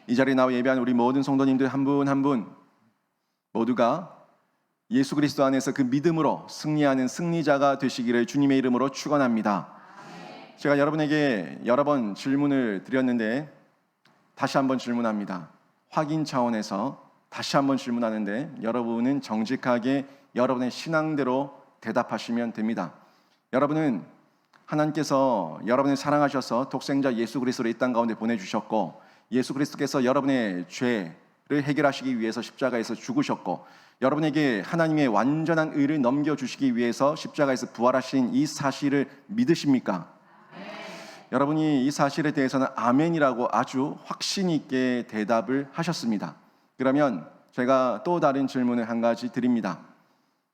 이 자리에 나와 예배하는 우리 모든 성도님들 한 분 한 분 모두가 예수 그리스도 안에서 그 믿음으로 승리하는 승리자가 되시기를 주님의 이름으로 축원합니다. 제가 여러분에게 여러 번 질문을 드렸는데 다시 한번 질문합니다. 확인 차원에서 다시 한번 질문하는데 여러분은 정직하게 여러분의 신앙대로 대답하시면 됩니다. 여러분은 하나님께서 여러분을 사랑하셔서 독생자 예수 그리스도를 이 땅 가운데 보내주셨고, 예수 그리스도께서 여러분의 죄를 해결하시기 위해서 십자가에서 죽으셨고, 여러분에게 하나님의 완전한 의를 넘겨주시기 위해서 십자가에서 부활하신 이 사실을 믿으십니까? 여러분이 이 사실에 대해서는 아멘이라고 아주 확신 있게 대답을 하셨습니다. 그러면 제가 또 다른 질문을 한 가지 드립니다.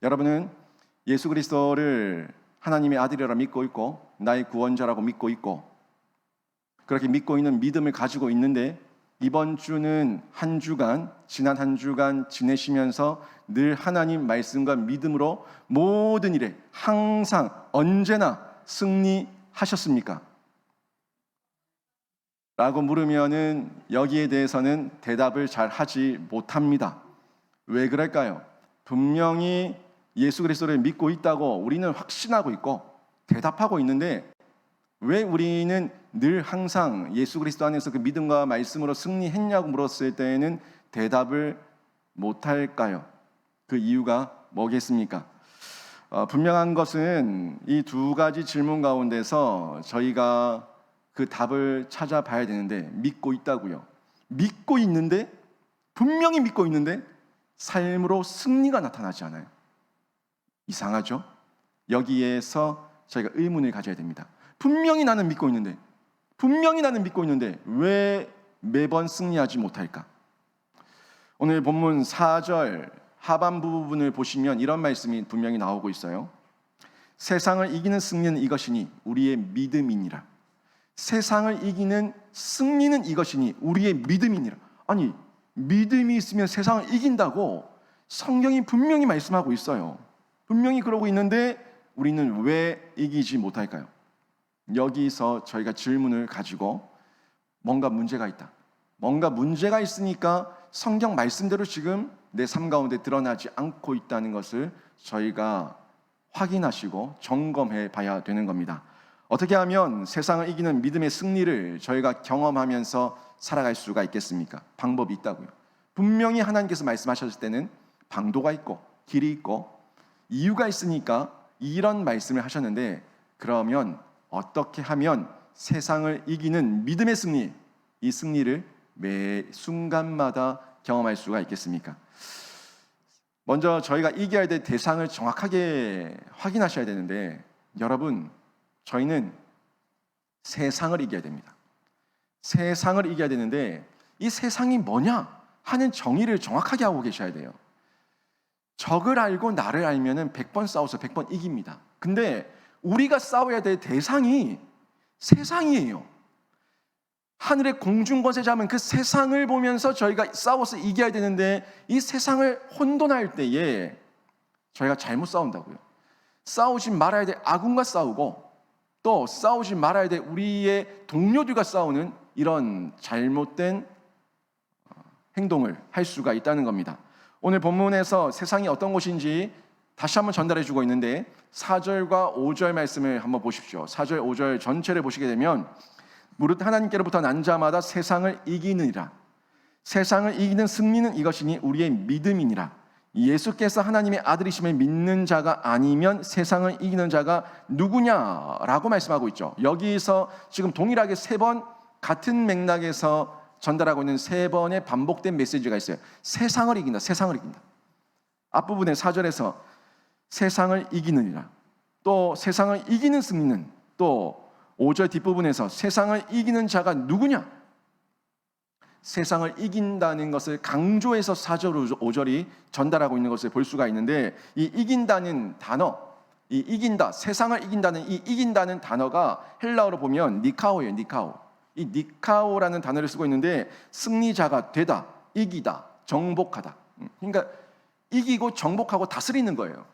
여러분은 예수 그리스도를 하나님의 아들이라 믿고 있고 나의 구원자라고 믿고 있고 그렇게 믿고 있는 믿음을 가지고 있는데, 이번 주는 지난 한 주간 지내시면서 늘 하나님 말씀과 믿음으로 모든 일에 항상 언제나 승리하셨습니까? 라고 물으면은 여기에 대해서는 대답을 잘 하지 못합니다. 왜 그럴까요? 분명히 예수 그리스도를 믿고 있다고 우리는 확신하고 있고 대답하고 있는데, 왜 우리는 늘 항상 예수 그리스도 안에서 그 믿음과 말씀으로 승리했냐고 물었을 때에는 대답을 못할까요? 그 이유가 뭐겠습니까? 분명한 것은 이 두 가지 질문 가운데서 저희가 그 답을 찾아봐야 되는데, 믿고 있다고요. 믿고 있는데, 분명히 믿고 있는데 삶으로 승리가 나타나지 않아요. 이상하죠? 여기에서 저희가 의문을 가져야 됩니다. 분명히 나는 믿고 있는데 왜 매번 승리하지 못할까? 오늘 본문 4절 하반부 부분을 보시면 이런 말씀이 분명히 나오고 있어요. 세상을 이기는 승리는 이것이니 우리의 믿음이니라. 세상을 이기는 승리는 이것이니 우리의 믿음이니라. 아니, 믿음이 있으면 세상을 이긴다고 성경이 분명히 말씀하고 있어요. 분명히 그러고 있는데 우리는 왜 이기지 못할까요? 여기서 저희가 질문을 가지고 뭔가 문제가 있다. 뭔가 문제가 있으니까 성경 말씀대로 지금 내 삶 가운데 드러나지 않고 있다는 것을 저희가 확인하시고 점검해 봐야 되는 겁니다. 어떻게 하면 세상을 이기는 믿음의 승리를 저희가 경험하면서 살아갈 수가 있겠습니까? 방법이 있다고요. 분명히 하나님께서 말씀하셨을 때는 방도가 있고 길이 있고 이유가 있으니까 이런 말씀을 하셨는데, 그러면 어떻게 하면 세상을 이기는 믿음의 승리, 이 승리를 매 순간마다 경험할 수가 있겠습니까? 먼저 저희가 이겨야 될 대상을 정확하게 확인하셔야 되는데, 여러분, 저희는 세상을 이겨야 됩니다. 세상을 이겨야 되는데 이 세상이 뭐냐 하는 정의를 정확하게 하고 계셔야 돼요. 적을 알고 나를 알면은 100번 싸워서 100번 이깁니다. 근데 우리가 싸워야 될 대상이 세상이에요. 하늘의 공중권세 잡은 그 세상을 보면서 저희가 싸워서 이겨야 되는데, 이 세상을 혼돈할 때에 저희가 잘못 싸운다고요. 싸우지 말아야 될 아군과 싸우고, 또 싸우지 말아야 될 우리의 동료들과 싸우는 이런 잘못된 행동을 할 수가 있다는 겁니다. 오늘 본문에서 세상이 어떤 곳인지 다시 한번 전달해 주고 있는데, 4절과 5절 말씀을 한번 보십시오. 4절, 5절 전체를 보시게 되면, 무릇 하나님께로부터 난 자마다 세상을 이기느니라. 세상을 이기는 승리는 이것이니 우리의 믿음이니라. 예수께서 하나님의 아들이심을 믿는 자가 아니면 세상을 이기는 자가 누구냐라고 말씀하고 있죠. 여기서 지금 동일하게 3번 같은 맥락에서 전달하고 있는 3번의 반복된 메시지가 있어요. 세상을 이긴다, 세상을 이긴다. 앞부분에 4절에서 세상을 이기느니라, 또 세상을 이기는 승리는, 또 5절 뒷부분에서 세상을 이기는 자가 누구냐? 세상을 이긴다는 것을 강조해서 4절, 5절이 전달하고 있는 것을 볼 수가 있는데, 이 이긴다는 단어, 이 이긴다, 세상을 이긴다는 이 이긴다는 단어가 헬라어로 보면 니카오예요. 니카오. 이 니카오라는 단어를 쓰고 있는데, 승리자가 되다, 이기다, 정복하다. 그러니까 이기고 정복하고 다스리는 거예요.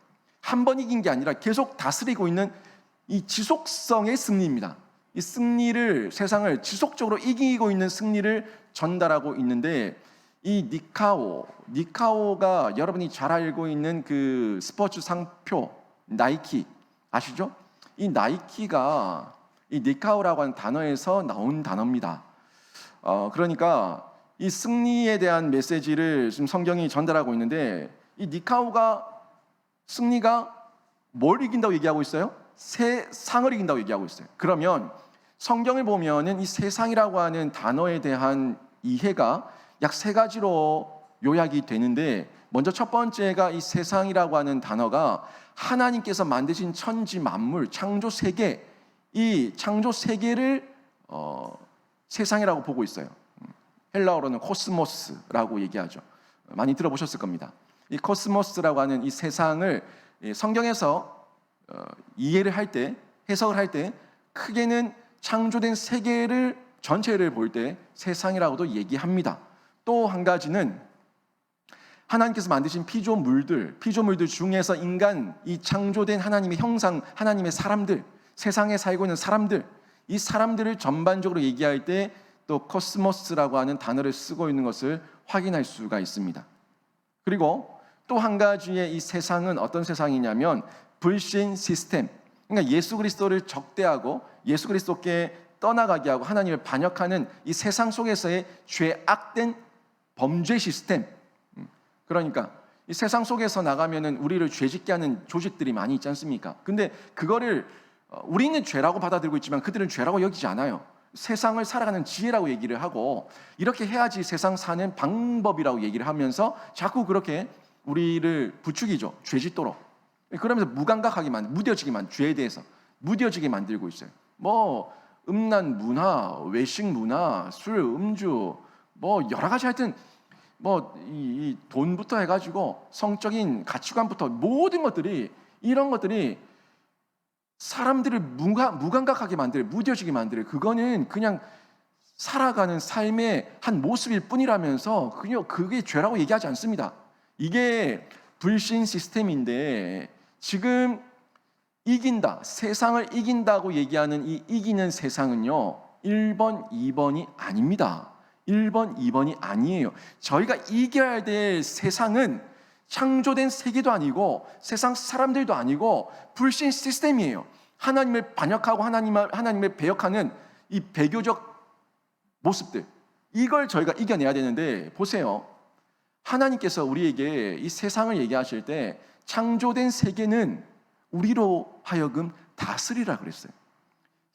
한 번 이긴 게 아니라 계속 다스리고 있는 이 지속성의 승리입니다. 이 승리를, 세상을 지속적으로 이기고 있는 승리를 전달하고 있는데 이 니카오가 여러분이 잘 알고 있는 그 스포츠 상표 나이키 아시죠? 이 나이키가 이 니카오라고 하는 단어에서 나온 단어입니다. 그러니까 이 승리에 대한 메시지를 지금 성경이 전달하고 있는데 이 니카오가 승리가 뭘 이긴다고 얘기하고 있어요? 세상을 이긴다고 얘기하고 있어요. 그러면 성경을 보면은 이 세상이라고 하는 단어에 대한 이해가 약 세 가지로 요약이 되는데 먼저 첫 번째가 이 세상이라고 하는 단어가 하나님께서 만드신 천지 만물 창조 세계 이 창조 세계를 세상이라고 보고 있어요. 헬라어로는 코스모스라고 얘기하죠. 많이 들어보셨을 겁니다. 이 코스모스라고 하는 이 세상을 성경에서 이해를 할 때, 해석을 할 때 크게는 창조된 세계를 전체를 볼 때 세상이라고도 얘기합니다. 또 한 가지는 하나님께서 만드신 피조물들 중에서 인간, 이 창조된 하나님의 형상, 하나님의 사람들, 세상에 살고 있는 사람들, 이 사람들을 전반적으로 얘기할 때 또 코스모스라고 하는 단어를 쓰고 있는 것을 확인할 수가 있습니다. 그리고 또 한 가지의 이 세상은 어떤 세상이냐면 불신 시스템, 그러니까 예수 그리스도를 적대하고 예수 그리스도께 떠나가게 하고 하나님을 반역하는 이 세상 속에서의 죄악된 범죄 시스템. 그러니까 이 세상 속에서 나가면은 우리를 죄짓게 하는 조직들이 많이 있지 않습니까? 근데 그거를 우리는 죄라고 받아들이고 있지만 그들은 죄라고 여기지 않아요. 세상을 살아가는 지혜라고 얘기를 하고 이렇게 해야지 세상 사는 방법이라고 얘기를 하면서 자꾸 그렇게 우리를 부추기죠. 죄짓도록. 그러면서 무감각하게 무뎌지게 죄에 대해서 무뎌지게 만들고 있어요. 뭐 음란 문화, 외식 문화, 술, 음주, 뭐 여러 가지 하여튼 뭐 이 돈부터 해가지고 성적인 가치관부터 모든 것들이 이런 것들이 사람들을 무감각하게 무뎌지게 만들어요. 그거는 그냥 살아가는 삶의 한 모습일 뿐이라면서 그게 죄라고 얘기하지 않습니다. 이게 불신 시스템인데 지금 이긴다, 세상을 이긴다고 얘기하는 이 이기는 세상은요 1번, 2번이 아닙니다. 1번, 2번이 아니에요. 저희가 이겨야 될 세상은 창조된 세계도 아니고 세상 사람들도 아니고 불신 시스템이에요. 하나님을 반역하고 하나님을 배역하는 이 배교적 모습들, 이걸 저희가 이겨내야 되는데 보세요. 하나님께서 우리에게 이 세상을 얘기하실 때 창조된 세계는 우리로 하여금 다스리라 그랬어요.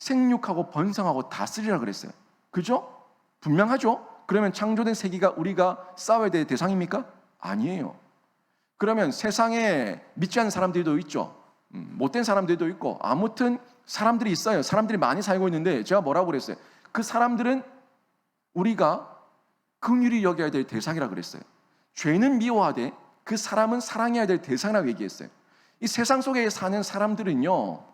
생육하고 번성하고 다스리라 그랬어요. 그죠? 분명하죠? 그러면 창조된 세계가 우리가 싸워야 될 대상입니까? 아니에요. 그러면 세상에 믿지 않는 사람들도 있죠. 못된 사람들도 있고 아무튼 사람들이 있어요. 사람들이 많이 살고 있는데 제가 뭐라고 그랬어요? 그 사람들은 우리가 긍휼히 여겨야 될 대상이라고 그랬어요. 죄는 미워하되 그 사람은 사랑해야 될 대상이라고 얘기했어요. 이 세상 속에 사는 사람들은요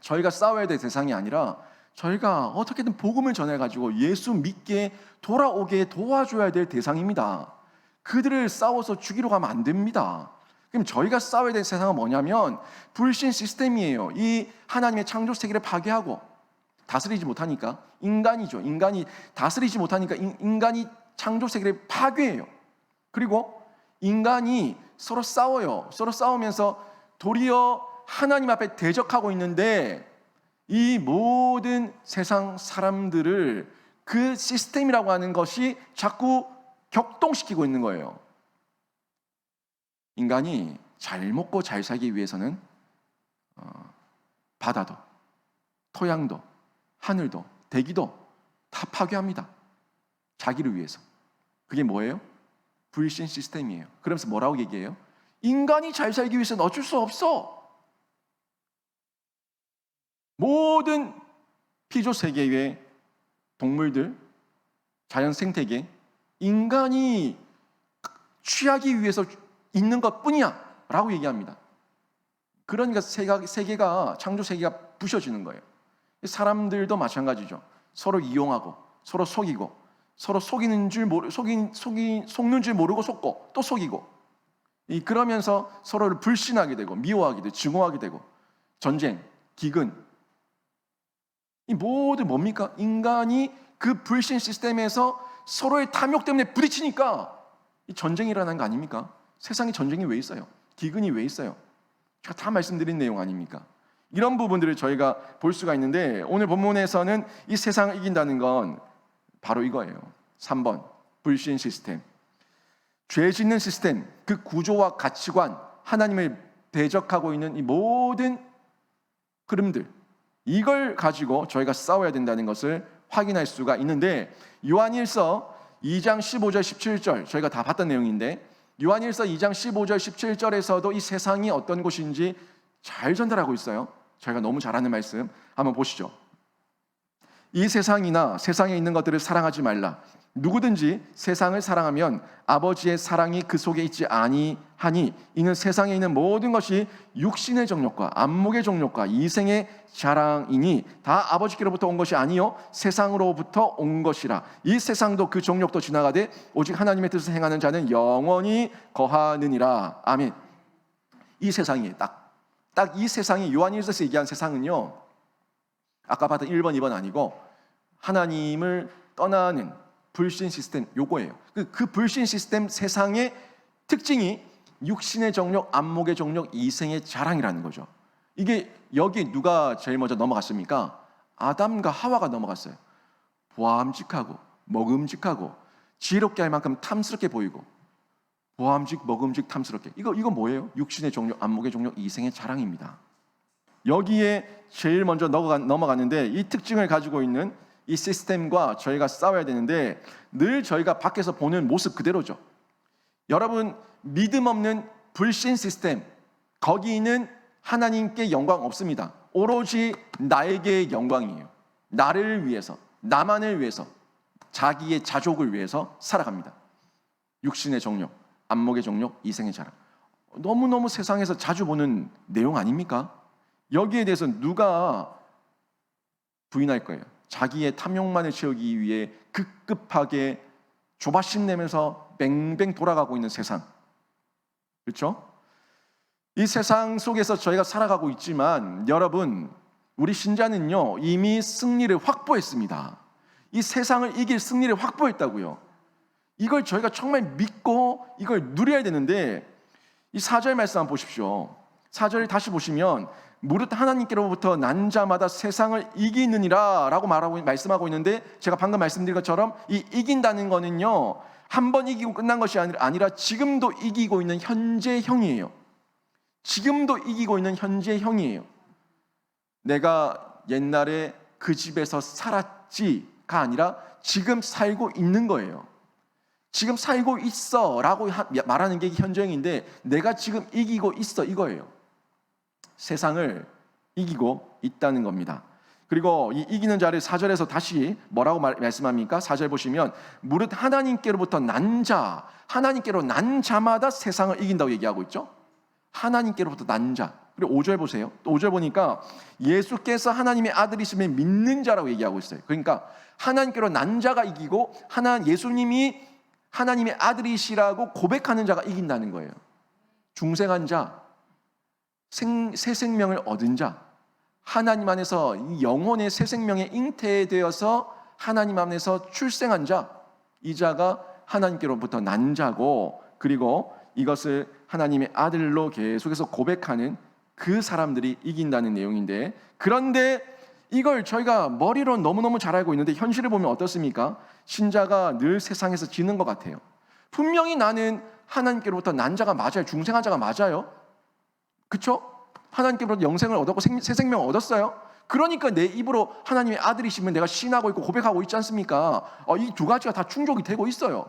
저희가 싸워야 될 대상이 아니라 저희가 어떻게든 복음을 전해가지고 예수 믿게 돌아오게 도와줘야 될 대상입니다. 그들을 싸워서 죽이러 가면 안 됩니다. 그럼 저희가 싸워야 될 세상은 뭐냐면 불신 시스템이에요. 이 하나님의 창조 세계를 파괴하고 다스리지 못하니까 인간이죠. 인간이 다스리지 못하니까 인간이 창조 세계를 파괴해요. 그리고 인간이 서로 싸워요. 서로 싸우면서 도리어 하나님 앞에 대적하고 있는데 이 모든 세상 사람들을 그 시스템이라고 하는 것이 자꾸 격동시키고 있는 거예요. 인간이 잘 먹고 잘 살기 위해서는 바다도, 토양도, 하늘도, 대기도 다 파괴합니다. 자기를 위해서. 그게 뭐예요? 불신 시스템이에요. 그러면서 뭐라고 얘기해요? 인간이 잘 살기 위해서는 어쩔 수 없어. 모든 피조 세계의 동물들, 자연 생태계, 인간이 취하기 위해서 있는 것뿐이야 라고 얘기합니다. 그러니까 세계가 창조 세계가 부셔지는 거예요. 사람들도 마찬가지죠. 서로 이용하고 서로 속이고 서로 속는 줄 모르고 속고 또 속이고 그러면서 서로를 불신하게 되고 미워하게 되고 증오하게 되고 전쟁, 기근 이 모두 뭡니까? 인간이 그 불신 시스템에서 서로의 탐욕 때문에 부딪히니까 이 전쟁이 일어난 거 아닙니까? 세상에 전쟁이 왜 있어요? 기근이 왜 있어요? 제가 다 말씀드린 내용 아닙니까? 이런 부분들을 저희가 볼 수가 있는데 오늘 본문에서는 이 세상을 이긴다는 건 바로 이거예요. 3번 불신 시스템, 죄 짓는 시스템, 그 구조와 가치관, 하나님을 대적하고 있는 이 모든 흐름들, 이걸 가지고 저희가 싸워야 된다는 것을 확인할 수가 있는데, 요한일서 2장 15절 17절 저희가 다 봤던 내용인데, 요한일서 2장 15절 17절에서도 이 세상이 어떤 곳인지 잘 전달하고 있어요. 저희가 너무 잘 아는 말씀 한번 보시죠. 이 세상이나 세상에 있는 것들을 사랑하지 말라. 누구든지 세상을 사랑하면 아버지의 사랑이 그 속에 있지 아니하니, 이는 세상에 있는 모든 것이 육신의 정욕과 안목의 정욕과 이생의 자랑이니 다 아버지께로부터 온 것이 아니요 세상으로부터 온 것이라. 이 세상도 그 정욕도 지나가되 오직 하나님의 뜻을 행하는 자는 영원히 거하느니라. 아멘. 이 세상이 딱 이 세상이, 요한일서에서 얘기한 세상은요, 아까 봤던 1번 2번 아니고 하나님을 떠나는 불신 시스템, 요거예요. 그 불신 시스템 세상의 특징이 육신의 정욕, 안목의 정욕, 이생의 자랑이라는 거죠. 이게 여기 누가 제일 먼저 넘어갔습니까? 아담과 하와가 넘어갔어요. 보암직하고 먹음직하고 지혜롭게 할 만큼 탐스럽게 보이고, 보암직, 먹음직, 탐스럽게, 이거 뭐예요? 육신의 정욕, 안목의 정욕, 이생의 자랑입니다. 여기에 제일 먼저 넘어갔는데, 이 특징을 가지고 있는 이 시스템과 저희가 싸워야 되는데, 늘 저희가 밖에서 보는 모습 그대로죠. 여러분, 믿음 없는 불신 시스템, 거기는 하나님께 영광 없습니다. 오로지 나에게 영광이에요. 나를 위해서, 나만을 위해서, 자기의 자족을 위해서 살아갑니다. 육신의 정욕, 안목의 정욕, 이생의 자랑, 너무너무 세상에서 자주 보는 내용 아닙니까? 여기에 대해서 누가 부인할 거예요? 자기의 탐욕만을 채우기 위해 급급하게 조바심 내면서 뱅뱅 돌아가고 있는 세상, 그렇죠? 이 세상 속에서 저희가 살아가고 있지만, 여러분, 우리 신자는요 이미 승리를 확보했습니다. 이 세상을 이길 승리를 확보했다고요. 이걸 저희가 정말 믿고 이걸 누려야 되는데, 이 4절 말씀 한번 보십시오. 4절 다시 보시면, 무릇 하나님께로부터 난 자마다 세상을 이기느니라 라고 말씀하고 있는데, 제가 방금 말씀드린 것처럼 이 이긴다는 거는요, 한 번 이기고 끝난 것이 아니라 지금도 이기고 있는 현재형이에요. 지금도 이기고 있는 현재형이에요. 내가 옛날에 그 집에서 살았지가 아니라 지금 살고 있는 거예요. 지금 살고 있어 라고 말하는 게 현재형인데, 내가 지금 이기고 있어, 이거예요. 세상을 이기고 있다는 겁니다. 그리고 이 이기는 자를 4절에서 다시 뭐라고 말씀합니까? 4절 보시면, 무릇 하나님께로부터 난 자, 하나님께로 난 자마다 세상을 이긴다고 얘기하고 있죠. 하나님께로부터 난 자. 그리고 5절 보세요. 또 5절 보니까 예수께서 하나님의 아들이심을 믿는 자라고 얘기하고 있어요. 그러니까 하나님께로 난 자가 이기고, 예수님이 하나님의 아들이시라고 고백하는 자가 이긴다는 거예요. 중생한 자, 새 생명을 얻은 자, 하나님 안에서 영혼의 새 생명에 잉태되어서 하나님 안에서 출생한 자, 이 자가 하나님께로부터 난 자고, 그리고 이것을 하나님의 아들로 계속해서 고백하는 그 사람들이 이긴다는 내용인데, 그런데 이걸 저희가 머리로 너무너무 잘 알고 있는데 현실을 보면 어떻습니까? 신자가 늘 세상에서 지는 것 같아요. 분명히 나는 하나님께로부터 난 자가 맞아요. 중생한 자가 맞아요. 그렇죠? 하나님께로부터 영생을 얻었고 새 생명을 얻었어요. 그러니까 내 입으로 하나님의 아들이시면 내가 신하고 있고 고백하고 있지 않습니까? 이 두 가지가 다 충족이 되고 있어요.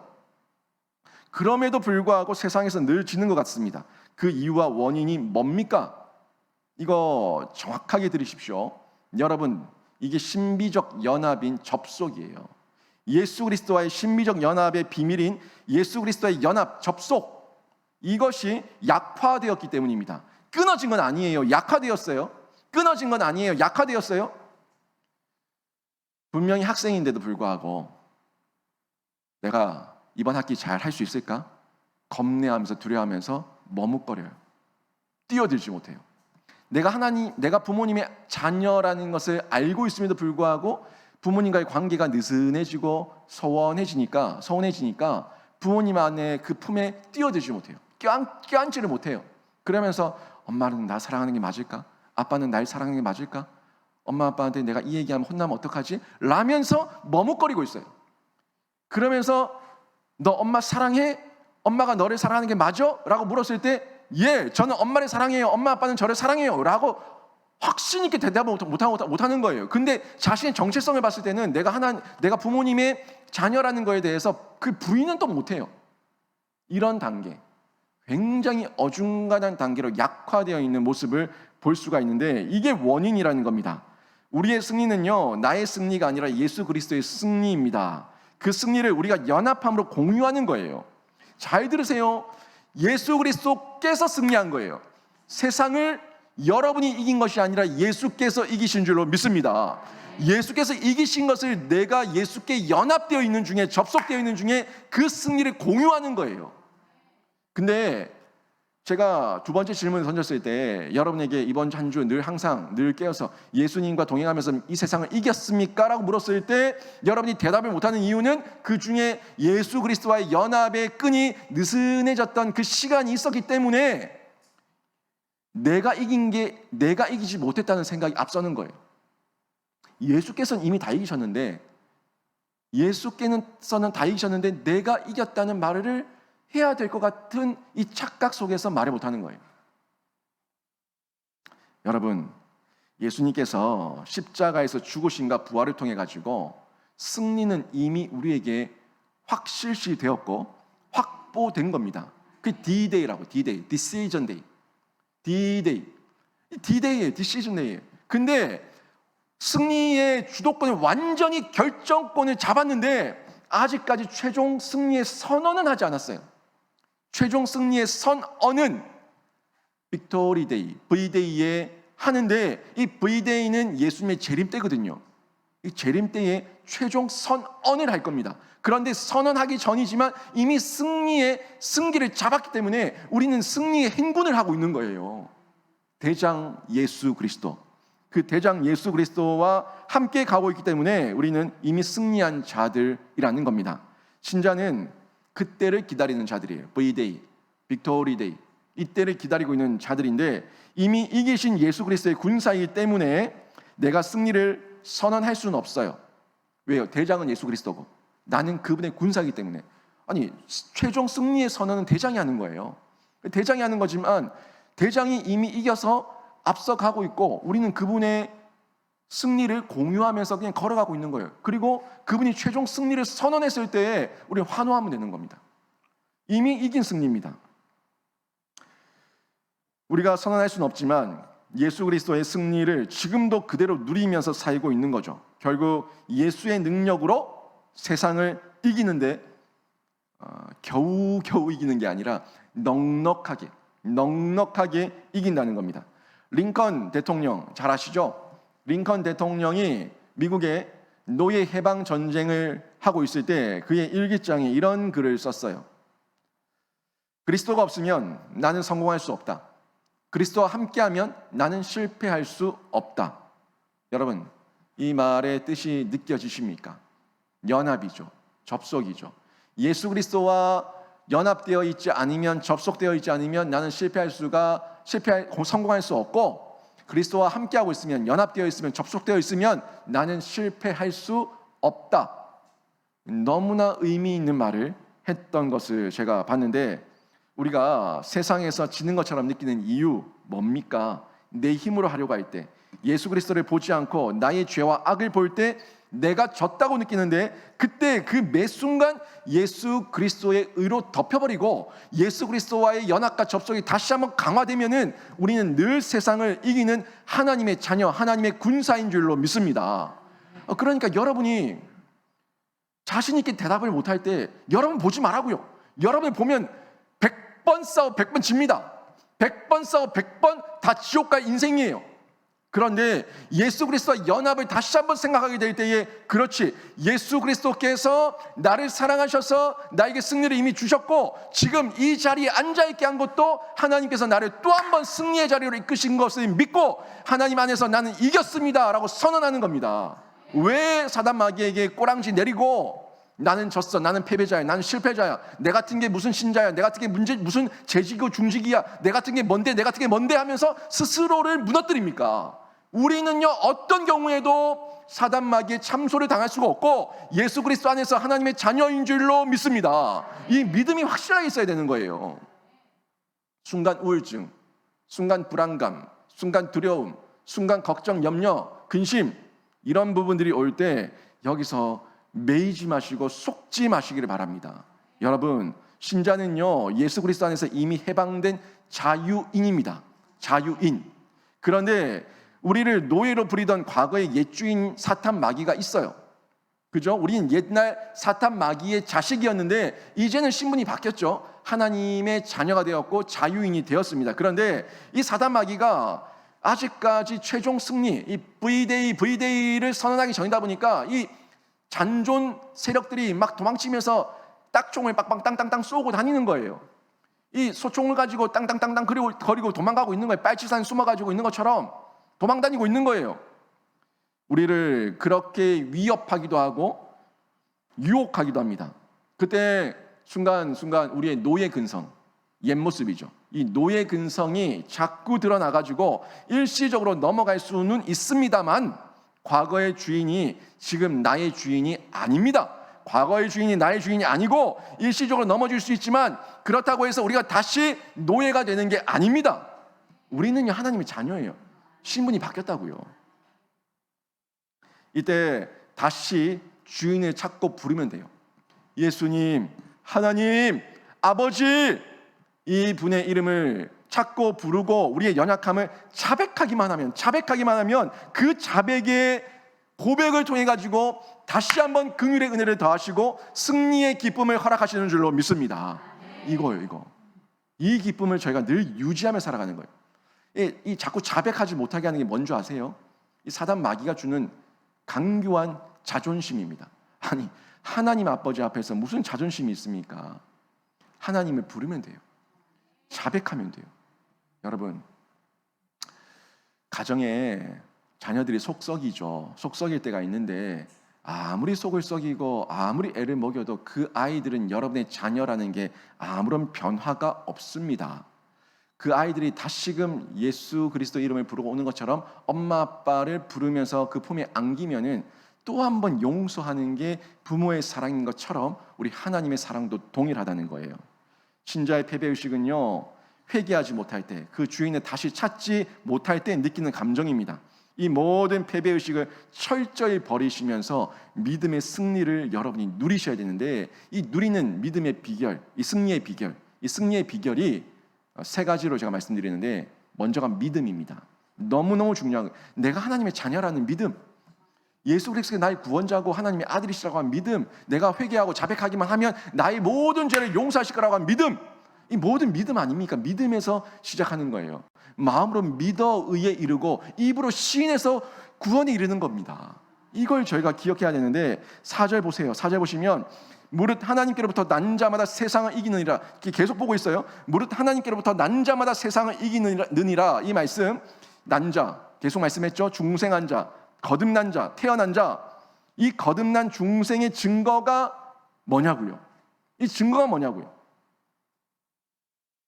그럼에도 불구하고 세상에서 늘 지는 것 같습니다. 그 이유와 원인이 뭡니까? 이거 정확하게 들으십시오. 여러분, 이게 신비적 연합인 접속이에요. 예수 그리스도와의 신비적 연합의 비밀인 예수 그리스도의 연합, 접속, 이것이 약화되었기 때문입니다. 끊어진 건 아니에요. 약화되었어요. 끊어진 건 아니에요. 약화되었어요. 분명히 학생인데도 불구하고 내가 이번 학기 잘 할 수 있을까? 겁내하면서 두려워하면서 머뭇거려요. 뛰어들지 못해요. 내가 부모님의 자녀라는 것을 알고 있음에도 불구하고 부모님과의 관계가 느슨해지고 서운해지니까 부모님 안에 그 품에 뛰어들지 못해요. 껴안지를 못해요. 그러면서 엄마는 나 사랑하는 게 맞을까? 아빠는 날 사랑하는 게 맞을까? 엄마 아빠한테 내가 이 얘기하면 혼나면 어떡하지? 라면서 머뭇거리고 있어요. 그러면서 너 엄마 사랑해? 엄마가 너를 사랑하는 게 맞아? 라고 물었을 때 예, 저는 엄마를 사랑해요. 엄마 아빠는 저를 사랑해요. 라고 확신 있게 대답을 못하는 거예요. 근데 자신의 정체성을 봤을 때는 내가 부모님의 자녀라는 거에 대해서 그 부인은 또 못해요. 이런 단계, 굉장히 어중간한 단계로 약화되어 있는 모습을 볼 수가 있는데 이게 원인이라는 겁니다. 우리의 승리는요, 나의 승리가 아니라 예수 그리스도의 승리입니다. 그 승리를 우리가 연합함으로 공유하는 거예요. 잘 들으세요. 예수 그리스도께서 승리한 거예요. 세상을 여러분이 이긴 것이 아니라 예수께서 이기신 줄로 믿습니다. 예수께서 이기신 것을 내가 예수께 연합되어 있는 중에, 접속되어 있는 중에 그 승리를 공유하는 거예요. 근데 제가 두 번째 질문을 던졌을 때 여러분에게 이번 한 주 항상 깨어서 예수님과 동행하면서 이 세상을 이겼습니까? 라고 물었을 때 여러분이 대답을 못하는 이유는 그 중에 예수 그리스도와의 연합의 끈이 느슨해졌던 그 시간이 있었기 때문에 내가 이기지 못했다는 생각이 앞서는 거예요. 예수께서는 이미 다 이기셨는데 내가 이겼다는 말을 해야 될 것 같은 이 착각 속에서 말을 못하는 거예요. 여러분, 예수님께서 십자가에서 죽으심과 부활을 통해 가지고 승리는 이미 우리에게 확실시 되었고 확보된 겁니다. 그 D-Day라고, D-Day, Decision Day, D-Day예요, Decision Day예요. 근데 승리의 주도권을 완전히 결정권을 잡았는데 아직까지 최종 승리의 선언은 하지 않았어요. 최종 승리의 선언은 빅토리 데이, V-Day에 하는데 이 V-Day는 예수님의 재림 때거든요. 이 재림 때에 최종 선언을 할 겁니다. 그런데 선언하기 전이지만 이미 승기를 잡았기 때문에 우리는 승리의 행군을 하고 있는 거예요. 대장 예수 그리스도, 그 대장 예수 그리스도와 함께 가고 있기 때문에 우리는 이미 승리한 자들이라는 겁니다. 신자는 그때를 기다리는 자들이에요. V-Day, 빅토리 데이, 이때를 기다리고 있는 자들인데 이미 이기신 예수 그리스도의 군사이기 때문에 내가 승리를 선언할 수는 없어요. 왜요? 대장은 예수 그리스도고 나는 그분의 군사이기 때문에. 아니, 최종 승리의 선언은 대장이 하는 거예요. 대장이 하는 거지만 대장이 이미 이겨서 앞서가고 있고 우리는 그분의 승리를 공유하면서 그냥 걸어가고 있는 거예요. 그리고 그분이 최종 승리를 선언했을 때에 우리는 환호하면 되는 겁니다. 이미 이긴 승리입니다. 우리가 선언할 수는 없지만 예수 그리스도의 승리를 지금도 그대로 누리면서 살고 있는 거죠. 결국 예수의 능력으로 세상을 이기는데 겨우겨우 이기는 게 아니라 넉넉하게 이긴다는 겁니다. 링컨 대통령 잘 아시죠? 링컨 대통령이 미국의 노예 해방 전쟁을 하고 있을 때 그의 일기장에 이런 글을 썼어요. 그리스도가 없으면 나는 성공할 수 없다. 그리스도와 함께하면 나는 실패할 수 없다. 여러분, 이 말의 뜻이 느껴지십니까? 연합이죠. 접속이죠. 예수 그리스도와 연합되어 있지 않으면, 접속되어 있지 않으면 나는 성공할 수 없고, 그리스도와 함께하고 있으면, 연합되어 있으면, 접속되어 있으면 나는 실패할 수 없다. 너무나 의미 있는 말을 했던 것을 제가 봤는데, 우리가 세상에서 지는 것처럼 느끼는 이유 뭡니까? 내 힘으로 하려고 할 때, 예수 그리스도를 보지 않고 나의 죄와 악을 볼 때 내가 졌다고 느끼는데, 그때 그 매 순간 예수 그리스도의 의로 덮여버리고 예수 그리스도와의 연합과 접속이 다시 한번 강화되면은 우리는 늘 세상을 이기는 하나님의 자녀, 하나님의 군사인 줄로 믿습니다. 그러니까 여러분이 자신 있게 대답을 못할 때 여러분 보지 말라고요. 여러분 보면 100번 싸워 100번 집니다. 100번 싸워 100번 다 지옥 갈 인생이에요. 그런데 예수 그리스도와 연합을 다시 한번 생각하게 될 때에, 그렇지, 예수 그리스도께서 나를 사랑하셔서 나에게 승리를 이미 주셨고 지금 이 자리에 앉아있게 한 것도 하나님께서 나를 또 한 번 승리의 자리로 이끄신 것을 믿고 하나님 안에서 나는 이겼습니다 라고 선언하는 겁니다. 왜 사단 마귀에게 꼬랑지 내리고 나는 졌어, 나는 패배자야, 나는 실패자야, 내 같은 게 무슨 신자야, 내 같은 게 무슨 재직이고 중직이야, 내 같은 게 뭔데 하면서 스스로를 무너뜨립니까? 우리는요, 어떤 경우에도 사단 마귀의 참소를 당할 수가 없고 예수 그리스도 안에서 하나님의 자녀인 줄로 믿습니다. 이 믿음이 확실하게 있어야 되는 거예요. 순간 우울증, 순간 불안감, 순간 두려움, 순간 걱정, 염려, 근심, 이런 부분들이 올 때 여기서 매이지 마시고 속지 마시기를 바랍니다. 여러분, 신자는요, 예수 그리스도 안에서 이미 해방된 자유인입니다. 자유인. 그런데 우리를 노예로 부리던 과거의 옛주인 사탄 마귀가 있어요. 그죠? 우리는 옛날 사탄 마귀의 자식이었는데 이제는 신분이 바뀌었죠. 하나님의 자녀가 되었고 자유인이 되었습니다. 그런데 이 사탄 마귀가 아직까지 최종 승리, 이 V-Day를 선언하기 전이다 보니까 이 잔존 세력들이 막 도망치면서 딱총을 빡빡 땅땅땅 쏘고 다니는 거예요. 이 소총을 가지고 땅땅땅땅 거리고 도망가고 있는 거예요. 빨치산 숨어가지고 있는 것처럼 도망다니고 있는 거예요. 우리를 그렇게 위협하기도 하고 유혹하기도 합니다. 그때 순간 우리의 노예 근성, 옛 모습이죠. 이 노예 근성이 자꾸 드러나가지고 일시적으로 넘어갈 수는 있습니다만 과거의 주인이 지금 나의 주인이 아닙니다. 과거의 주인이 나의 주인이 아니고 일시적으로 넘어질 수 있지만 그렇다고 해서 우리가 다시 노예가 되는 게 아닙니다. 우리는요, 하나님의 자녀예요. 신분이 바뀌었다고요. 이때 다시 주인을 찾고 부르면 돼요. 예수님, 하나님, 아버지, 이 분의 이름을 찾고 부르고 우리의 연약함을 자백하기만 하면 그 자백의 고백을 통해 가지고 다시 한번 긍휼의 은혜를 더하시고 승리의 기쁨을 허락하시는 줄로 믿습니다. 이거예요, 이거. 이 기쁨을 저희가 늘 유지하며 살아가는 거예요. 이 자꾸 자백하지 못하게 하는 게 뭔지 아세요? 이 사단 마귀가 주는 강교한 자존심입니다. 아니, 하나님 아버지 앞에서 무슨 자존심이 있습니까? 하나님을 부르면 돼요. 자백하면 돼요. 여러분, 가정에 자녀들이 속썩이죠. 속썩일 때가 있는데 아무리 속을 썩이고 아무리 애를 먹여도 그 아이들은 여러분의 자녀라는 게 아무런 변화가 없습니다. 그 아이들이 다시금 예수 그리스도 이름을 부르고 오는 것처럼 엄마 아빠를 부르면서 그 품에 안기면은 또 한 번 용서하는 게 부모의 사랑인 것처럼 우리 하나님의 사랑도 동일하다는 거예요. 신자의 패배의식은요, 회개하지 못할 때, 그 주인을 다시 찾지 못할 때 느끼는 감정입니다. 이 모든 패배의식을 철저히 버리시면서 믿음의 승리를 여러분이 누리셔야 되는데, 이 누리는 믿음의 비결, 이 승리의 비결이 세 가지로 제가 말씀드리는데, 먼저가 믿음입니다. 너무너무 중요한 거예요. 내가 하나님의 자녀라는 믿음, 예수 그리스도가 나의 구원자고 하나님의 아들이시라고 하는 믿음, 내가 회개하고 자백하기만 하면 나의 모든 죄를 용서하실 거라고 하는 믿음, 이 모든 믿음 아닙니까? 믿음에서 시작하는 거예요. 마음으로 믿어 의에 이르고 입으로 시인해서 구원에 이르는 겁니다. 이걸 저희가 기억해야 되는데 4절 보세요. 4절 보시면 무릇 하나님께로부터 난 자마다 세상을 이기느니라. 계속 보고 있어요. 무릇 하나님께로부터 난 자마다 세상을 이기느니라. 이 말씀, 난 자, 계속 말씀했죠. 중생한 자, 거듭난 자, 태어난 자. 이 거듭난 중생의 증거가 뭐냐고요? 이 증거가 뭐냐고요?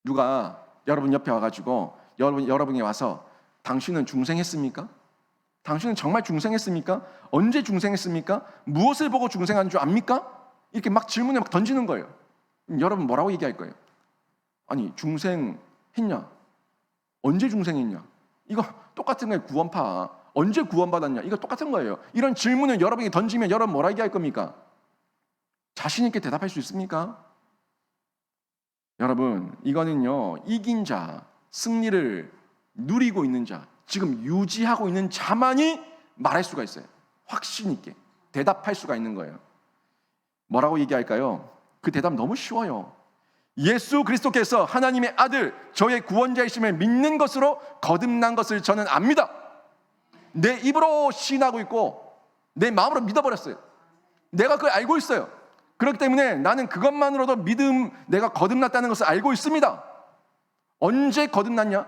누가 여러분 옆에 와가지고 여러분이 와서 당신은 중생했습니까? 당신은 정말 중생했습니까? 언제 중생했습니까? 무엇을 보고 중생한 줄 압니까? 이렇게 막 질문을 막 던지는 거예요. 여러분 뭐라고 얘기할 거예요? 아니, 중생했냐? 언제 중생했냐? 이거 똑같은 거예요. 구원파. 언제 구원받았냐? 이거 똑같은 거예요. 이런 질문을 여러분이 던지면 여러분 뭐라 얘기할 겁니까? 자신 있게 대답할 수 있습니까? 여러분, 이거는요, 이긴 자, 승리를 누리고 있는 자, 지금 유지하고 있는 자만이 말할 수가 있어요. 확신 있게 대답할 수가 있는 거예요. 뭐라고 얘기할까요? 그 대답 너무 쉬워요. 예수 그리스도께서 하나님의 아들, 저의 구원자이심을 믿는 것으로 거듭난 것을 저는 압니다. 내 입으로 시인하고 있고 내 마음으로 믿어버렸어요. 내가 그걸 알고 있어요. 그렇기 때문에 나는 그것만으로도 내가 거듭났다는 것을 알고 있습니다. 언제 거듭났냐?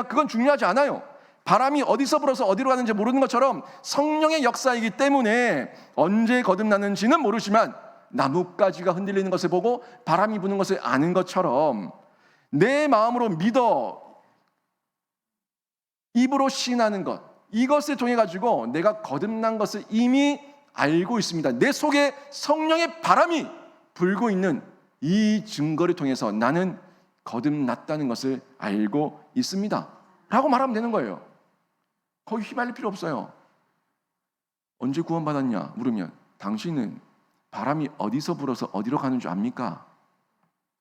그건 중요하지 않아요. 바람이 어디서 불어서 어디로 가는지 모르는 것처럼 성령의 역사이기 때문에 언제 거듭나는지는 모르지만 나뭇가지가 흔들리는 것을 보고 바람이 부는 것을 아는 것처럼 내 마음으로 믿어 입으로 시인하는 것, 이것을 통해 가지고 내가 거듭난 것을 이미 알고 있습니다. 내 속에 성령의 바람이 불고 있는 이 증거를 통해서 나는 거듭났다는 것을 알고 있습니다 라고 말하면 되는 거예요. 거기 휘말릴 필요 없어요. 언제 구원받았냐 물으면 당신은 바람이 어디서 불어서 어디로 가는 줄 압니까?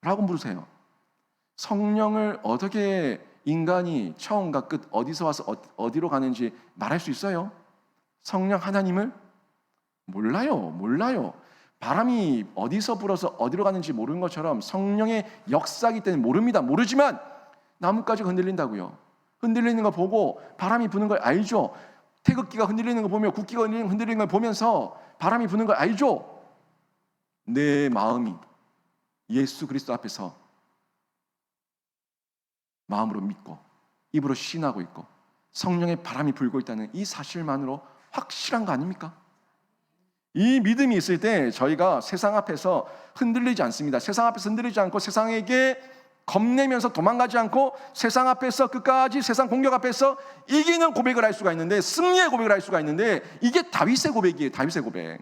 라고 물으세요. 성령을 어떻게 인간이 처음과 끝 어디서 와서 어디로 가는지 말할 수 있어요? 성령 하나님을? 몰라요. 바람이 어디서 불어서 어디로 가는지 모르는 것처럼 성령의 역사이기 때문에 모릅니다. 모르지만 나뭇가지가 흔들린다고요. 흔들리는 거 보고 바람이 부는 걸 알죠. 태극기가 흔들리는 거 보며 국기가 흔들리는 걸 보면서 바람이 부는 걸 알죠. 내 마음이 예수 그리스도 앞에서 마음으로 믿고 입으로 신하고 있고 성령의 바람이 불고 있다는 이 사실만으로 확실한 거 아닙니까? 이 믿음이 있을 때 저희가 세상 앞에서 흔들리지 않습니다. 세상 앞에서 흔들리지 않고 세상에게 겁내면서 도망가지 않고 세상 앞에서 끝까지 세상 공격 앞에서 이기는 고백을 할 수가 있는데, 승리의 고백을 할 수가 있는데, 이게 다윗의 고백이에요. 다윗의 고백.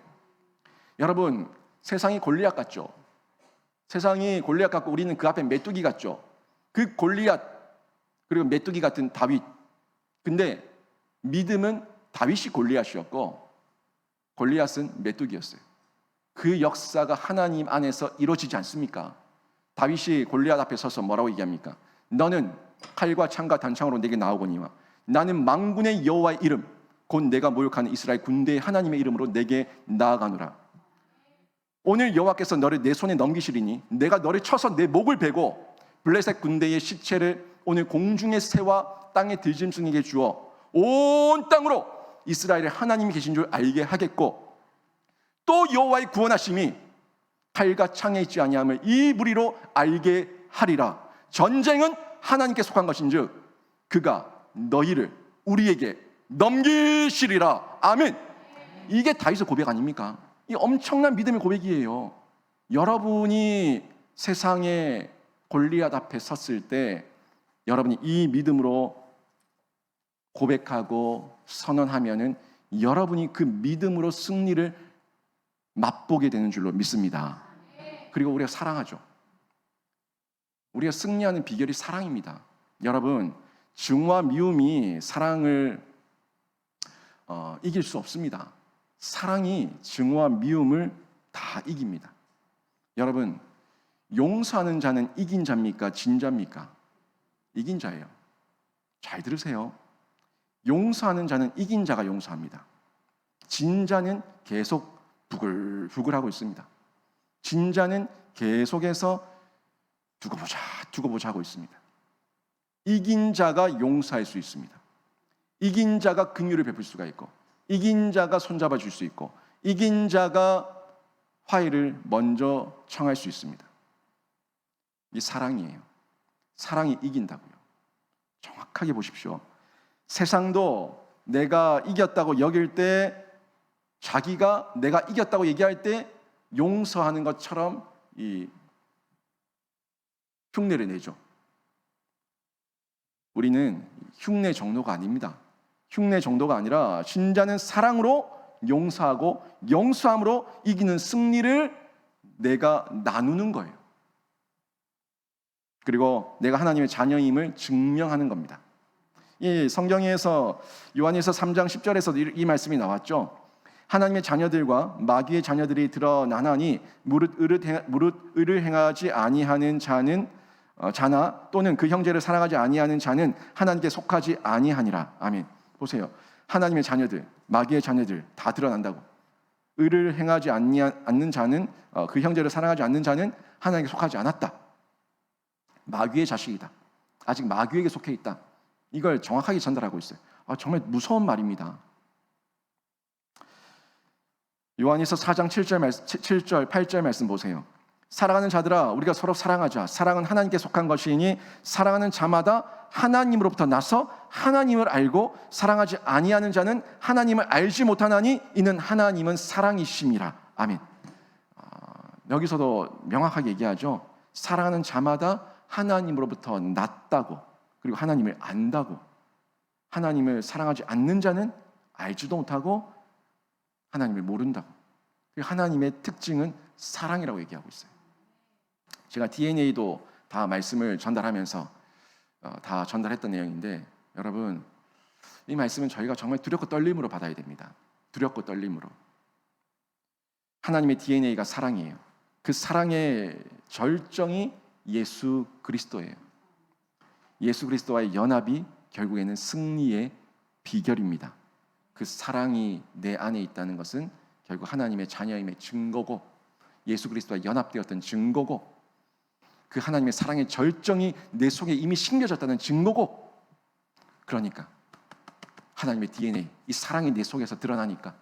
여러분, 세상이 골리앗 같죠? 세상이 골리앗 같고 우리는 그 앞에 메뚜기 같죠? 그 골리앗 그리고 메뚜기 같은 다윗. 근데 믿음은 다윗이 골리앗이었고 골리앗은 메뚜기였어요. 그 역사가 하나님 안에서 이루어지지 않습니까? 다윗이 골리앗 앞에 서서 뭐라고 얘기합니까? 너는 칼과 창과 단창으로 내게 나오거니와 나는 만군의 여호와의 이름 곧 내가 모욕하는 이스라엘 군대의 하나님의 이름으로 내게 나아가노라. 오늘 여호와께서 너를 내 손에 넘기시리니 내가 너를 쳐서 내 목을 베고 블레셋 군대의 시체를 오늘 공중의 새와 땅의 들짐승에게 주어 온 땅으로 이스라엘의 하나님이 계신 줄 알게 하겠고 또 여호와의 구원하심이 칼과 창에 있지 아니함을 이 무리로 알게 하리라. 전쟁은 하나님께 속한 것인즉 그가 너희를 우리에게 넘기시리라. 아멘. 이게 다윗의 고백 아닙니까? 이 엄청난 믿음의 고백이에요. 여러분이 세상의 골리앗 앞에 섰을 때 여러분이 이 믿음으로 고백하고 선언하면은 여러분이 그 믿음으로 승리를 맛보게 되는 줄로 믿습니다. 그리고 우리가 사랑하죠. 우리가 승리하는 비결이 사랑입니다. 여러분, 증오와 미움이 사랑을 이길 수 없습니다. 사랑이 증오와 미움을 다 이깁니다. 여러분, 용서하는 자는 이긴 자입니까? 진 자입니까? 이긴 자예요. 잘 들으세요. 용서하는 자는 이긴 자가 용서합니다. 진 자는 계속 부글부글하고 있습니다. 진 자는 계속해서 두고 보자 하고 있습니다. 이긴 자가 용서할 수 있습니다. 이긴 자가 긍휼을 베풀 수가 있고 이긴 자가 손잡아 줄 수 있고 이긴 자가 화해를 먼저 청할 수 있습니다. 이 사랑이에요. 사랑이 이긴다고요. 정확하게 보십시오. 세상도 내가 이겼다고 여길 때 자기가 내가 이겼다고 얘기할 때 용서하는 것처럼 이 흉내를 내죠. 우리는 흉내 정도가 아닙니다. 흉내 정도가 아니라 신자는 사랑으로 용서하고 용서함으로 이기는 승리를 내가 나누는 거예요. 그리고 내가 하나님의 자녀임을 증명하는 겁니다. 이 성경에서 요한일서 3장 10절에서 이 말씀이 나왔죠. 하나님의 자녀들과 마귀의 자녀들이 드러나나니 무릇 의를 행하지 아니하는 자나 또는 그 형제를 사랑하지 아니하는 자는 하나님께 속하지 아니하니라. 아멘. 보세요. 하나님의 자녀들, 마귀의 자녀들 다 드러난다고. 의를 행하지 않는 자는 그 형제를 사랑하지 않는 자는 하나님께 속하지 않았다. 마귀의 자식이다. 아직 마귀에게 속해 있다. 이걸 정확하게 전달하고 있어요. 정말 무서운 말입니다. 요한일서 4장 7절 8절 말씀 보세요. 사랑하는 자들아, 우리가 서로 사랑하자. 사랑은 하나님께 속한 것이니 사랑하는 자마다 하나님으로부터 나서 하나님을 알고 사랑하지 아니하는 자는 하나님을 알지 못하나니 이는 하나님은 사랑이심이라. 아멘. 여기서도 명확하게 얘기하죠. 사랑하는 자마다 하나님으로부터 났다고, 그리고 하나님을 안다고. 하나님을 사랑하지 않는 자는 알지도 못하고 하나님을 모른다고. 하나님의 특징은 사랑이라고 얘기하고 있어요. 제가 DNA도 다 말씀을 전달하면서 다 전달했던 내용인데, 여러분, 이 말씀은 저희가 정말 두렵고 떨림으로 받아야 됩니다. 두렵고 떨림으로. 하나님의 DNA가 사랑이에요. 그 사랑의 절정이 예수 그리스도예요. 예수 그리스도와의 연합이 결국에는 승리의 비결입니다. 그 사랑이 내 안에 있다는 것은 결국 하나님의 자녀임의 증거고, 예수 그리스도와 연합되었던 증거고, 그 하나님의 사랑의 절정이 내 속에 이미 심겨졌다는 증거고, 그러니까 하나님의 DNA, 이 사랑이 내 속에서 드러나니까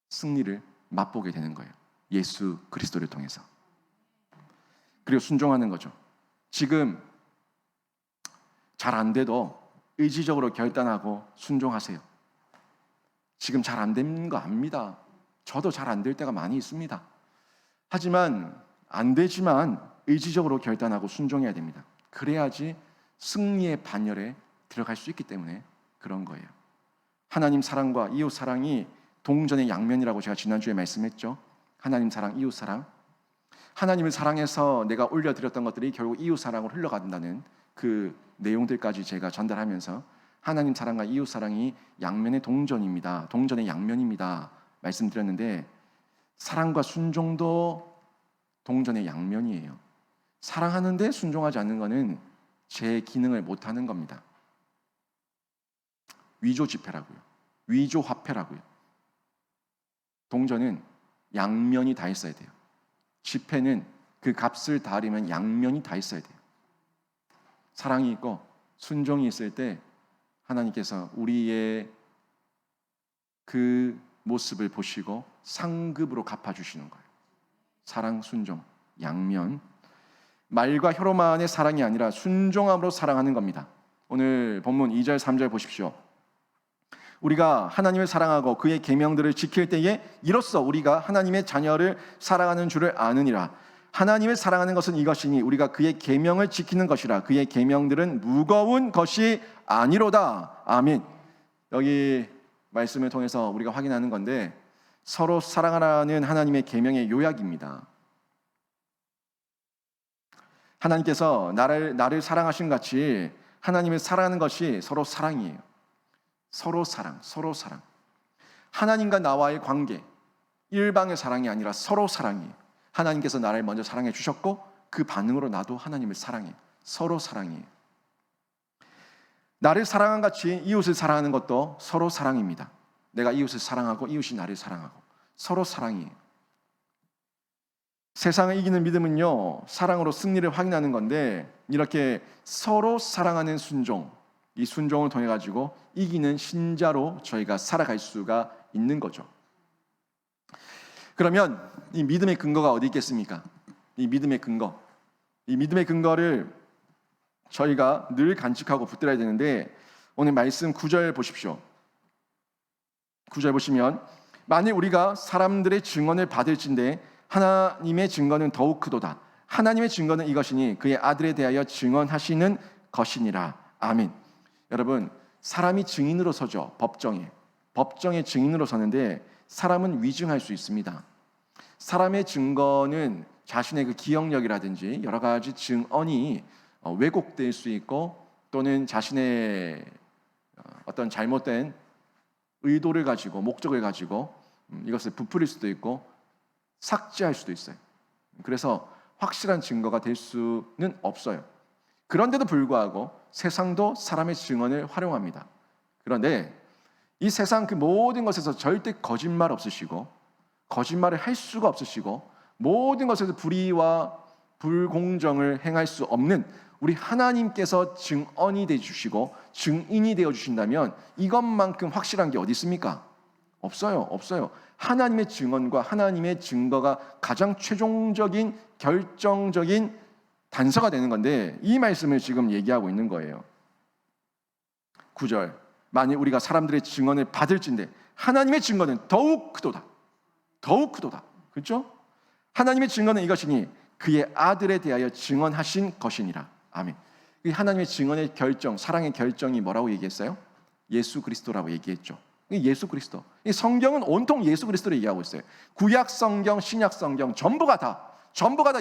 승리를 맛보게 되는 거예요. 예수 그리스도를 통해서. 그리고 순종하는 거죠. 지금 잘 안 돼도 의지적으로 결단하고 순종하세요. 지금 잘 안 되는 거 압니다. 저도 잘 안 될 때가 많이 있습니다. 하지만 안 되지만 의지적으로 결단하고 순종해야 됩니다. 그래야지 승리의 반열에 들어갈 수 있기 때문에 그런 거예요. 하나님 사랑과 이웃 사랑이 동전의 양면이라고 제가 지난주에 말씀했죠. 하나님 사랑, 이웃 사랑. 하나님을 사랑해서 내가 올려드렸던 것들이 결국 이웃 사랑으로 흘러간다는 그 내용들까지 제가 전달하면서 하나님 사랑과 이웃 사랑이 양면의 동전입니다. 동전의 양면입니다. 말씀드렸는데, 사랑과 순종도 동전의 양면이에요. 사랑하는데 순종하지 않는 것은 제 기능을 못하는 겁니다. 위조 지폐라고요. 위조 화폐라고요. 동전은 양면이 다 있어야 돼요. 지폐는 그 값을 다하려면 양면이 다 있어야 돼요. 사랑이 있고 순종이 있을 때 하나님께서 우리의 그 모습을 보시고 상급으로 갚아주시는 거예요. 사랑, 순종, 양면. 말과 혀로만의 사랑이 아니라 순종함으로 사랑하는 겁니다. 오늘 본문 2절, 3절 보십시오. 우리가 하나님을 사랑하고 그의 계명들을 지킬 때에 이로써 우리가 하나님의 자녀를 사랑하는 줄을 아느니라. 하나님을 사랑하는 것은 이것이니 우리가 그의 계명을 지키는 것이라. 그의 계명들은 무거운 것이 아니로다. 아멘. 여기 말씀을 통해서 우리가 확인하는 건데, 서로 사랑하라는 하나님의 계명의 요약입니다. 하나님께서 나를 사랑하신 같이 하나님을 사랑하는 것이 서로 사랑이에요. 서로 사랑, 서로 사랑. 하나님과 나와의 관계, 일방의 사랑이 아니라 서로 사랑이에요. 하나님께서 나를 먼저 사랑해 주셨고 그 반응으로 나도 하나님을 사랑해요. 서로 사랑이에요. 나를 사랑한 같이 이웃을 사랑하는 것도 서로 사랑입니다. 내가 이웃을 사랑하고 이웃이 나를 사랑하고 서로 사랑이에요. 세상을 이기는 믿음은요, 사랑으로 승리를 확인하는 건데, 이렇게 서로 사랑하는 순종, 이 순종을 통해 가지고 이기는 신자로 저희가 살아갈 수가 있는 거죠. 그러면 이 믿음의 근거가 어디 있겠습니까? 이 믿음의 근거를 저희가 늘 간직하고 붙들어야 되는데, 오늘 말씀 9절 보십시오. 9절 보시면, 만일 우리가 사람들의 증언을 받을진대 하나님의 증거는 더욱 크도다. 하나님의 증거는 이것이니 그의 아들에 대하여 증언하시는 것이니라. 아멘. 여러분, 사람이 증인으로 서죠. 법정에 증인으로 서는데 사람은 위증할 수 있습니다. 사람의 증거는 자신의 그 기억력이라든지 여러 가지 증언이 왜곡될 수 있고, 또는 자신의 어떤 잘못된 의도를 가지고, 목적을 가지고 이것을 부풀릴 수도 있고 삭제할 수도 있어요. 그래서 확실한 증거가 될 수는 없어요. 그런데도 불구하고 세상도 사람의 증언을 활용합니다. 그런데 이 세상 그 모든 것에서 절대 거짓말 없으시고, 거짓말을 할 수가 없으시고, 모든 것에서 불의와 불공정을 행할 수 없는 우리 하나님께서 증언이 되어 주시고 증인이 되어 주신다면 이것만큼 확실한 게 어디 있습니까? 없어요. 없어요. 하나님의 증언과 하나님의 증거가 가장 최종적인 결정적인 단서가 되는 건데 이 말씀을 지금 얘기하고 있는 거예요. 9절. 만일 우리가 사람들의 증언을 받을진대 하나님의 증거는 더욱 크도다. 더욱 크도다. 그렇죠? 하나님의 증거는 이것이니 그의 아들에 대하여 증언하신 것이니라. 아멘. 이 하나님의 증언의 결정, 사랑의 결정이 뭐라고 얘기했어요? 예수 그리스도라고 얘기했죠. 예수 그리스도. 이 성경은 온통 예수 그리스도를 얘기하고 있어요. 구약 성경, 신약 성경 전부가 다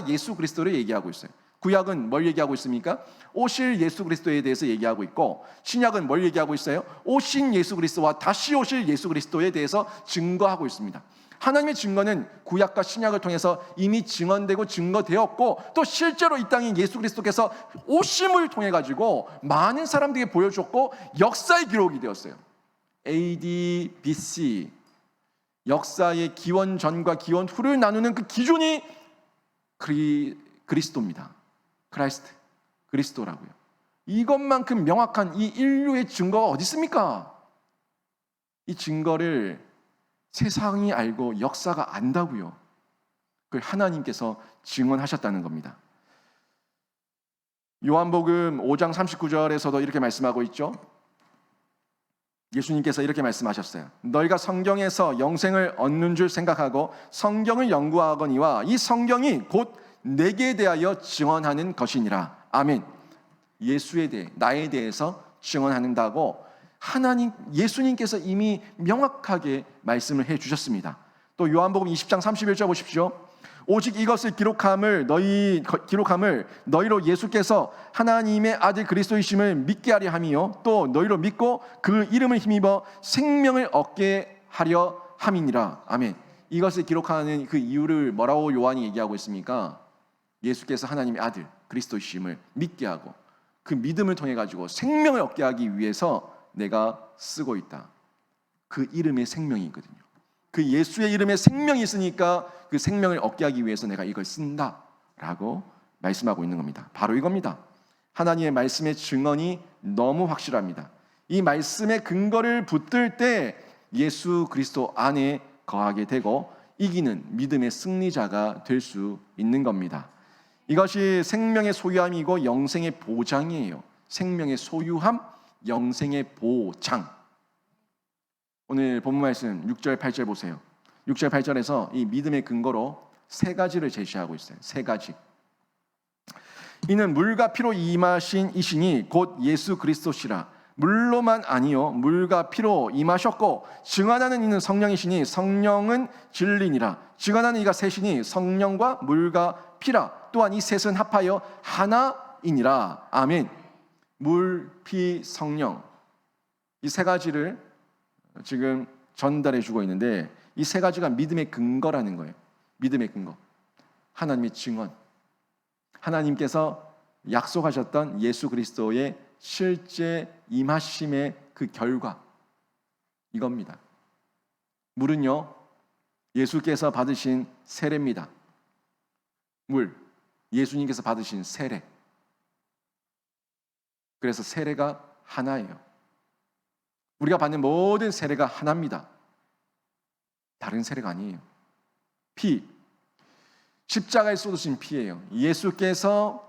예수 그리스도를 얘기하고 있어요. 구약은 뭘 얘기하고 있습니까? 오실 예수 그리스도에 대해서 얘기하고 있고, 신약은 뭘 얘기하고 있어요? 오신 예수 그리스도와 다시 오실 예수 그리스도에 대해서 증거하고 있습니다. 하나님의 증거는 구약과 신약을 통해서 이미 증언되고 증거되었고, 또 실제로 이 땅에 예수 그리스도께서 오심을 통해 가지고 많은 사람들에게 보여줬고 역사의 기록이 되었어요. AD, BC 역사의 기원 전과 기원 후를 나누는 그 기준이 그리스도입니다. 크라이스트, 그리스도라고요. 이것만큼 명확한 이 인류의 증거가 어디 있습니까? 이 증거를 세상이 알고 역사가 안다고요. 그걸 하나님께서 증언하셨다는 겁니다. 요한복음 5장 39절에서도 이렇게 말씀하고 있죠. 예수님께서 이렇게 말씀하셨어요. 너희가 성경에서 영생을 얻는 줄 생각하고 성경을 연구하거니와 이 성경이 곧 내게 대하여 증언하는 것이니라. 아멘. 예수에 대해, 나에 대해서 증언한다고 예수님께서 이미 명확하게 말씀을 해주셨습니다. 또 요한복음 20장 31절 보십시오. 오직 이것을 기록함을 너희로 예수께서 하나님의 아들 그리스도이심을 믿게 하려 함이요 또 너희로 믿고 그 이름을 힘입어 생명을 얻게 하려 함이니라. 아멘. 이것을 기록하는 그 이유를 뭐라고 요한이 얘기하고 있습니까? 예수께서 하나님의 아들 그리스도이심을 믿게 하고 그 믿음을 통해 가지고 생명을 얻게 하기 위해서 내가 쓰고 있다. 그 이름의 생명이 있거든요. 그 예수의 이름에 생명이 있으니까 그 생명을 얻게 하기 위해서 내가 이걸 쓴다라고 말씀하고 있는 겁니다. 바로 이겁니다. 하나님의 말씀의 증언이 너무 확실합니다. 이 말씀의 근거를 붙들 때 예수 그리스도 안에 거하게 되고 이기는 믿음의 승리자가 될 수 있는 겁니다. 이것이 생명의 소유함이고 영생의 보장이에요. 생명의 소유함, 영생의 보장. 오늘 본문 말씀 6절 8절 보세요. 6절 8절에서 이 믿음의 근거로 세 가지를 제시하고 있어요. 세 가지. 이는 물과 피로 임하신 이시니 곧 예수 그리스도시라. 물로만 아니요 물과 피로 임하셨고 증언하는 이는 성령이시니 성령은 진리니라. 증언하는 이가 셋이니 성령과 물과 피라. 또한 이 셋은 합하여 하나이니라. 아멘. 물, 피, 성령. 이 세 가지를 지금 전달해 주고 있는데 이 세 가지가 믿음의 근거라는 거예요. 믿음의 근거. 하나님의 증언. 하나님께서 약속하셨던 예수 그리스도의 실제 임하심의 그 결과. 이겁니다. 물은요, 예수께서 받으신 세례입니다. 물, 예수님께서 받으신 세례. 그래서 세례가 하나예요. 우리가 받는 모든 세례가 하나입니다. 다른 세례가 아니에요. 피, 십자가에 쏟으신 피예요. 예수께서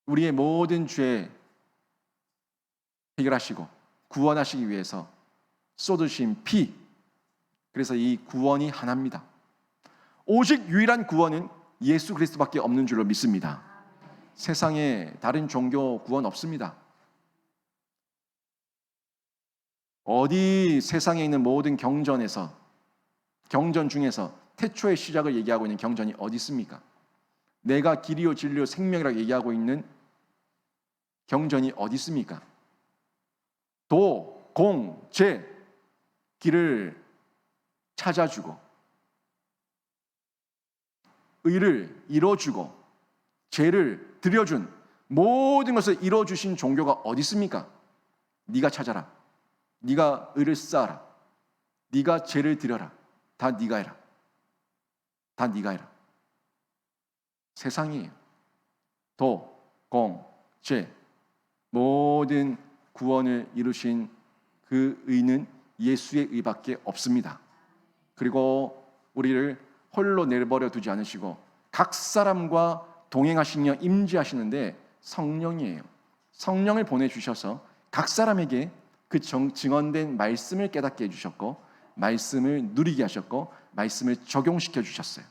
우리의 모든 죄 해결하시고 구원하시기 위해서 쏟으신 피. 그래서 이 구원이 하나입니다. 오직 유일한 구원은 예수 그리스도밖에 없는 줄로 믿습니다. 세상에 다른 종교 구원 없습니다. 어디 세상에 있는 모든 경전 중에서 태초의 시작을 얘기하고 있는 경전이 어디 있습니까? 내가 길이요 진리요 생명이라고 얘기하고 있는 경전이 어디 있습니까? 도, 공, 제 길을 찾아주고 의를 이뤄주고 죄를 들여준 모든 것을 이뤄주신 종교가 어디 있습니까? 네가 찾아라. 네가 의를 쌓아라. 네가 죄를 들여라. 다 네가 해라. 다 네가 해라. 세상이에요. 도, 공, 죄 모든 구원을 이루신 그 의는 예수의 의밖에 없습니다. 그리고 우리를 홀로 내버려 두지 않으시고 각 사람과 동행하시며 임재하시는데 성령이에요. 성령을 보내주셔서 각 사람에게 그 증언된 말씀을 깨닫게 해주셨고 말씀을 누리게 하셨고 말씀을 적용시켜 주셨어요.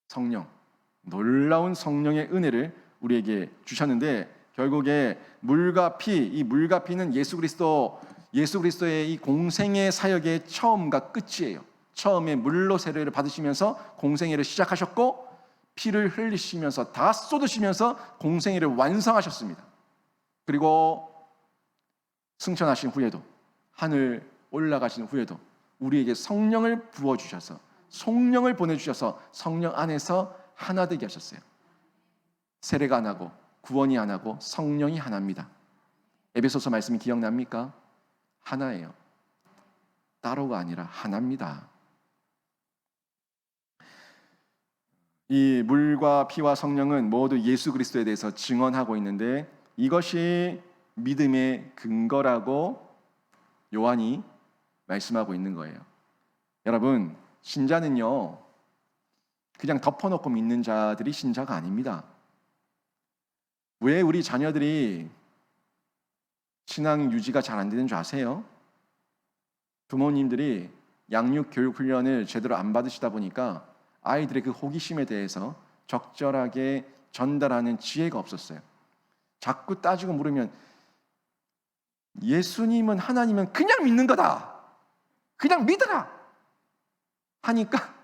성령, 놀라운 성령의 은혜를 우리에게 주셨는데 결국에 물과 피, 이 물과 피는 예수 그리스도의 이 공생의 사역의 처음과 끝이에요. 처음에 물로 세례를 받으시면서 공생애를 시작하셨고 피를 흘리시면서 다 쏟으시면서 공생애를 완성하셨습니다. 그리고 승천하신 후에도 하늘 올라가신 후에도 우리에게 성령을 부어주셔서 성령을 보내주셔서 성령 안에서 하나 되게 하셨어요. 세례가 안 하고 구원이 안 하고 성령이 하나입니다. 에베소서 말씀이 기억납니까? 하나예요. 따로가 아니라 하나입니다. 이 물과 피와 성령은 모두 예수 그리스도에 대해서 증언하고 있는데 이것이 믿음의 근거라고 요한이 말씀하고 있는 거예요. 여러분, 신자는요 그냥 덮어놓고 믿는 자들이 신자가 아닙니다. 왜 우리 자녀들이 신앙 유지가 잘 안 되는 줄 아세요? 부모님들이 양육 교육 훈련을 제대로 안 받으시다 보니까 아이들의 그 호기심에 대해서 적절하게 전달하는 지혜가 없었어요. 자꾸 따지고 물으면 예수님은 하나님은 그냥 믿는 거다. 그냥 믿어라. 하니까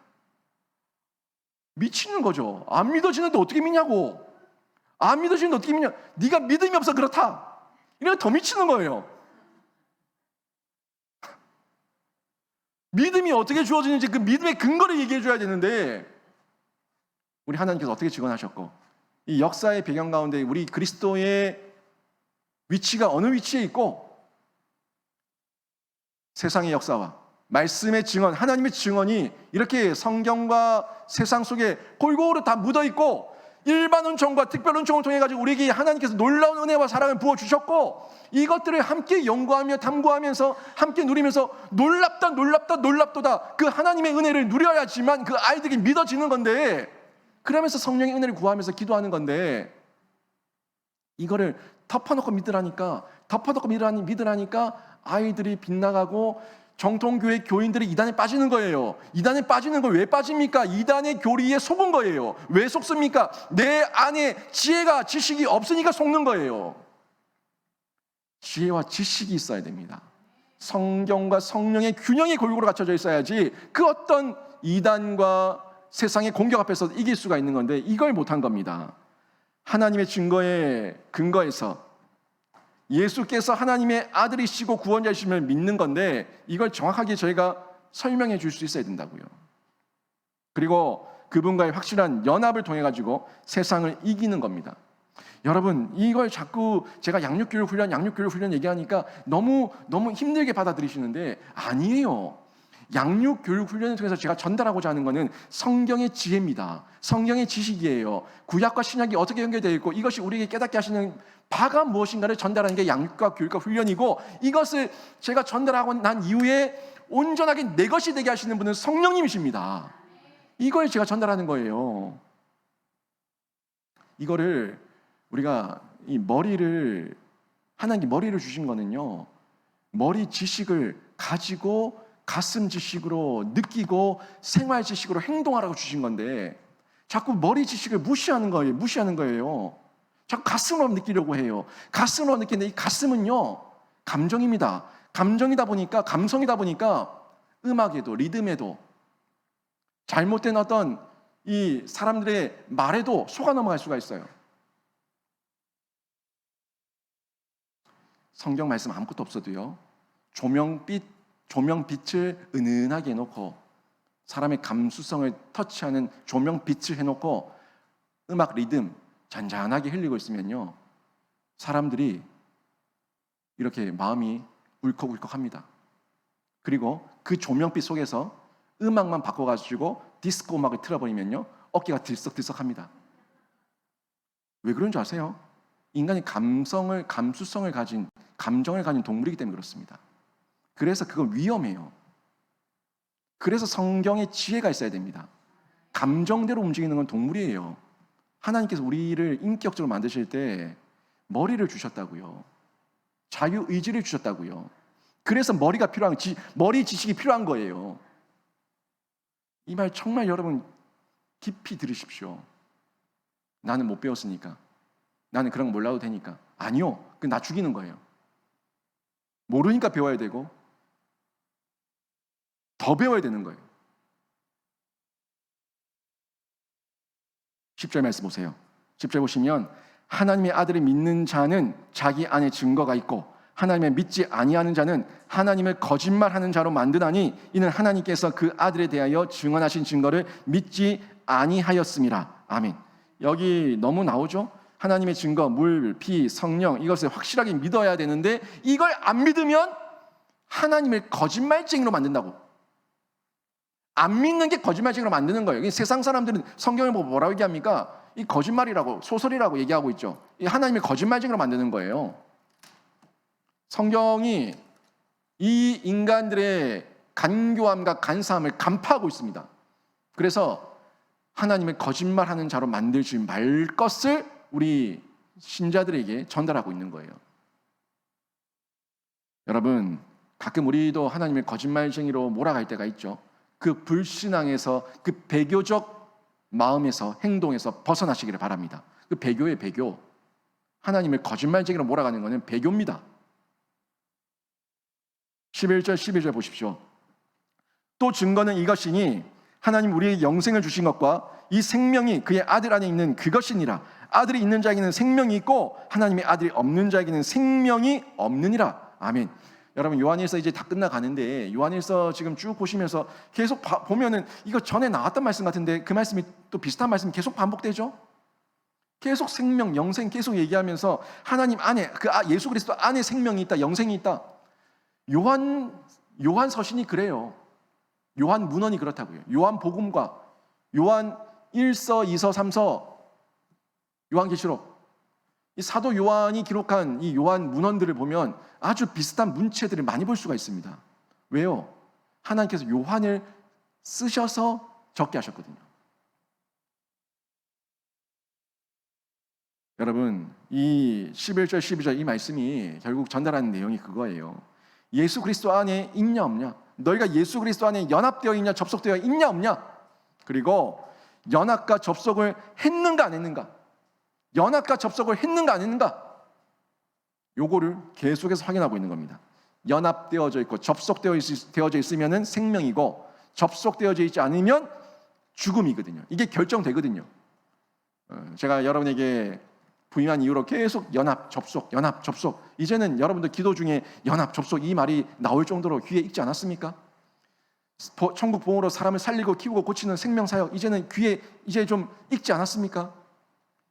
미치는 거죠. 안 믿어지는데 어떻게 믿냐고. 안 믿어지는데 어떻게 믿냐. 네가 믿음이 없어 그렇다. 이러면 더 미치는 거예요. 믿음이 어떻게 주어지는지 그 믿음의 근거를 얘기해 줘야 되는데 우리 하나님께서 어떻게 증언하셨고 이 역사의 배경 가운데 우리 그리스도의 위치가 어느 위치에 있고 세상의 역사와 말씀의 증언, 하나님의 증언이 이렇게 성경과 세상 속에 골고루 다 묻어있고 일반 은총과 특별 은총을 통해 가지고 우리에게 하나님께서 놀라운 은혜와 사랑을 부어주셨고 이것들을 함께 연구하며 탐구하면서 함께 누리면서 놀랍다 놀랍다 놀랍도다 그 하나님의 은혜를 누려야지만 그 아이들이 믿어지는 건데 그러면서 성령의 은혜를 구하면서 기도하는 건데 이거를 덮어놓고 믿으라니까 아이들이 빗나가고 정통교회 교인들이 이단에 빠지는 거예요. 이단에 빠지는 거 왜 빠집니까? 이단의 교리에 속은 거예요. 왜 속습니까? 내 안에 지혜가 지식이 없으니까 속는 거예요. 지혜와 지식이 있어야 됩니다. 성경과 성령의 균형이 골고루 갖춰져 있어야지 그 어떤 이단과 세상의 공격 앞에서 이길 수가 있는 건데 이걸 못한 겁니다. 하나님의 증거에 근거해서 예수께서 하나님의 아들이시고 구원자이심을 믿는 건데 이걸 정확하게 저희가 설명해 줄 수 있어야 된다고요. 그리고 그분과의 확실한 연합을 통해 가지고 세상을 이기는 겁니다. 여러분 이걸 자꾸 제가 양육교육 훈련 얘기하니까 너무 힘들게 받아들이시는데 아니에요. 양육교육 훈련을 통해서 제가 전달하고자 하는 것은 성경의 지혜입니다. 성경의 지식이에요. 구약과 신약이 어떻게 연결되어 있고 이것이 우리에게 깨닫게 하시는 바가 무엇인가를 전달하는 게 양육과 교육과 훈련이고 이것을 제가 전달하고 난 이후에 온전하게 내 것이 되게 하시는 분은 성령님이십니다. 이걸 제가 전달하는 거예요. 이거를 우리가 이 머리를 하나님께 머리를 주신 거는요. 머리 지식을 가지고 가슴 지식으로 느끼고 생활 지식으로 행동하라고 주신 건데 자꾸 머리 지식을 무시하는 거예요. 자꾸 가슴으로 느끼려고 해요. 가슴으로 느끼는데 이 가슴은요 감정입니다. 감정이다 보니까 감성이다 보니까 음악에도 리듬에도 잘못된 어떤 이 사람들의 말에도 속아 넘어갈 수가 있어요. 성경 말씀 아무것도 없어도요 조명빛을 은은하게 해놓고 사람의 감수성을 터치하는 조명빛을 해놓고 음악 리듬 잔잔하게 흘리고 있으면요 사람들이 이렇게 마음이 울컥울컥합니다. 그리고 그 조명빛 속에서 음악만 바꿔가지고 디스코 음악을 틀어버리면요 어깨가 들썩들썩합니다. 왜 그런 줄 아세요? 인간이 감성을 가진 동물이기 때문에 그렇습니다. 그래서 그건 위험해요. 그래서 성경에 지혜가 있어야 됩니다. 감정대로 움직이는 건 동물이에요. 하나님께서 우리를 인격적으로 만드실 때 머리를 주셨다고요. 자유의지를 주셨다고요. 그래서 머리 지식이 필요한 거예요. 이 말 정말 여러분 깊이 들으십시오. 나는 못 배웠으니까. 나는 그런 거 몰라도 되니까. 아니요. 그건 나 죽이는 거예요. 모르니까 배워야 되고 더 배워야 되는 거예요. 10절 말씀 보세요. 10절 보시면 하나님의 아들을 믿는 자는 자기 안에 증거가 있고 하나님을 믿지 아니하는 자는 하나님을 거짓말하는 자로 만드나니 이는 하나님께서 그 아들에 대하여 증언하신 증거를 믿지 아니하였음이라. 아멘. 여기 너무 나오죠? 하나님의 증거, 물, 피, 성령 이것을 확실하게 믿어야 되는데 이걸 안 믿으면 하나님을 거짓말쟁이로 만든다고. 안 믿는 게 거짓말쟁이로 만드는 거예요. 세상 사람들은 성경을 보고 뭐라고 얘기합니까? 이 거짓말이라고, 소설이라고 얘기하고 있죠. 이 하나님을 거짓말쟁이로 만드는 거예요. 성경이 이 인간들의 간교함과 간사함을 간파하고 있습니다. 그래서 하나님을 거짓말하는 자로 만들지 말 것을 우리 신자들에게 전달하고 있는 거예요. 여러분, 가끔 우리도 하나님을 거짓말쟁이로 몰아갈 때가 있죠. 그 불신앙에서, 그 배교적 마음에서, 행동에서 벗어나시기를 바랍니다. 그 배교예요, 배교. 하나님을 거짓말쟁이로 몰아가는 것은 배교입니다. 11절, 12절 보십시오. 또 증거는 이것이니 하나님 우리에게 영생을 주신 것과 이 생명이 그의 아들 안에 있는 그것이니라. 아들이 있는 자에게는 생명이 있고 하나님의 아들이 없는 자에게는 생명이 없느니라. 아멘. 여러분, 요한일서 이제 다 끝나가는데 요한일서 지금 쭉 보시면서 계속 보면은 이거 전에 나왔던 말씀 같은데 그 말씀이 또 비슷한 말씀이 계속 반복되죠. 계속 생명, 영생 계속 얘기하면서 하나님 안에, 예수 그리스도 안에 생명이 있다, 영생이 있다. 요한 서신이 그래요. 요한 문헌이 그렇다고요. 요한 복음과 요한 1서, 2서, 3서, 요한계시록, 이 사도 요한이 기록한 이 요한 문헌들을 보면 아주 비슷한 문체들을 많이 볼 수가 있습니다. 왜요? 하나님께서 요한을 쓰셔서 적게 하셨거든요. 여러분, 이 11절, 12절 이 말씀이 결국 전달하는 내용이 그거예요. 예수 그리스도 안에 있냐 없냐? 너희가 예수 그리스도 안에 연합되어 있냐 접속되어 있냐 없냐? 그리고 연합과 접속을 했는가 안 했는가? 연합과 접속을 했는가 안 했는가? 요거를 계속해서 확인하고 있는 겁니다. 연합되어져 있고 접속되어져 있으면 생명이고 접속되어져 있지 않으면 죽음이거든요. 이게 결정되거든요. 제가 여러분에게 부임한 이후로 계속 연합, 접속, 연합, 접속. 이제는 여러분들 기도 중에 연합, 접속 이 말이 나올 정도로 귀에 익지 않았습니까? 천국 보험으로 사람을 살리고 키우고 고치는 생명사역 이제는 귀에 이제 좀 익지 않았습니까?